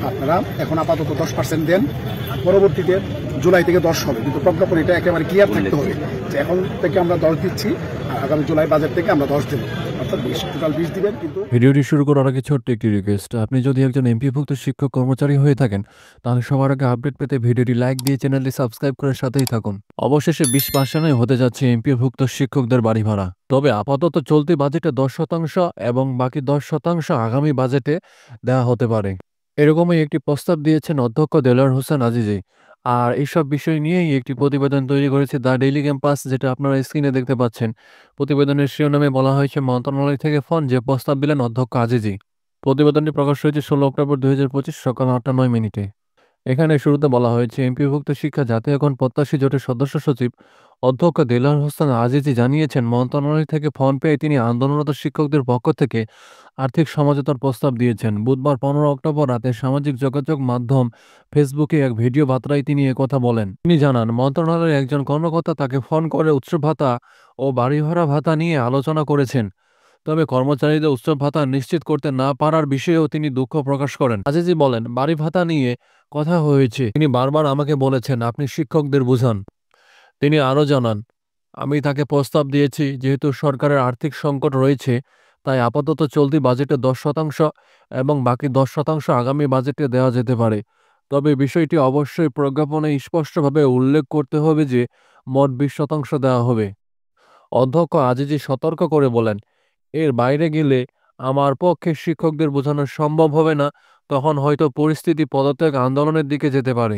আপনারা এখন আপাতত 10% দেন, পরবর্তীতে জুলাই থেকে 10 হবে, কিন্তু প্রজ্ঞাপন এটা একেবারে ক্লিয়ার থাকতে হবে যে এখন থেকে আমরা 10 দিচ্ছি, আর আগামী জুলাই বাজেট থেকে আমরা 10 দেব, অর্থাৎ 20, টোটাল 20 দিবেন। কিন্তু ভিডিওটি শুরু করার আগে ছোট্ট একটি রিকোয়েস্ট, আপনি যদি একজন এমপিভুক্ত শিক্ষক কর্মচারী হয়ে থাকেন তাহলে সবার আগে আপডেট পেতে ভিডিওটি লাইক দিয়ে চ্যানেলটি সাবস্ক্রাইব করে সাথেই থাকুন। অবশেষে 20% হতে যাচ্ছে এমপিভুক্ত শিক্ষকদের বাড়ি ভাড়া। তবে আপাতত চলতি বাজেটে 10% এবং বাকি 10% আগামী বাজেটে দেওয়া হতে পারে, এরকমই একটি প্রস্তাব দিয়েছেন অধ্যক্ষ দেলোয়ার হোসেন আজিজি। আর এইসব বিষয় নিয়েই একটি প্রতিবেদন তৈরি করেছে দ্য ডেইলি ক্যাম্পাস, যেটা আপনারা স্ক্রিনে দেখতে পাচ্ছেন। প্রতিবেদনের শিরোনামে বলা হয়েছে মন্ত্রণালয় থেকে ফোন, যে প্রস্তাব দিলেন অধ্যক্ষ আজিজি। প্রতিবেদনটি প্রকাশ হয়েছে 16 অক্টোবর 2025 সকাল 8:09। এখানে শুরুতে বলা হয়েছে, এমপিভুক্ত শিক্ষা জাতীয় এখন প্রত্যাশী জোটের সদস্য সচিব অধ্যক্ষ দেলোয়ার হোসেন আজিজি জানিয়েছেন, মন্ত্রণালয় থেকে ফোন পেয়ে তিনি আন্দোলনরত শিক্ষকদের পক্ষ থেকে আর্থিক সমঝোতার প্রস্তাব দিয়েছেন। বুধবার 15 অক্টোবর রাতে সামাজিক যোগাযোগ মাধ্যম ফেসবুকে এক ভিডিও বার্তায় তিনি একথা বলেন। তিনি জানান, মন্ত্রণালয়ের একজন কর্মকর্তা তাকে ফোন করে উৎসব ভাতা ও বাড়ি ভাড়া ভাতা নিয়ে আলোচনা করেছেন। তবে কর্মচারীদের উৎসব ভাতা নিশ্চিত করতে না পারার বিষয়েও তিনি দুঃখ প্রকাশ করেন। আজিজি বলেন, বাড়ি ভাতা নিয়ে কথা হয়েছে, তিনি বারবার আমাকে বলেছেন আপনি শিক্ষকদের বুঝান। তিনি আরও জানান, আমি তাকে প্রস্তাব দিয়েছি, যেহেতু সরকারের আর্থিক সংকট রয়েছে তাই আপাতত চলতি বাজেটে 10% এবং বাকি 10% আগামী বাজেটে দেওয়া যেতে পারে। তবে বিষয়টি অবশ্যই প্রজ্ঞাপনে স্পষ্টভাবে উল্লেখ করতে হবে যে মোট 20% দেওয়া হবে। অধ্যক্ষ আজিজি সতর্ক করে বলেন, এর বাইরে গেলে আমার পক্ষে শিক্ষকদের বোঝানো সম্ভব হবে না, তখন হয়তো পরিস্থিতি পদত্যাগ আন্দোলনের দিকে যেতে পারে।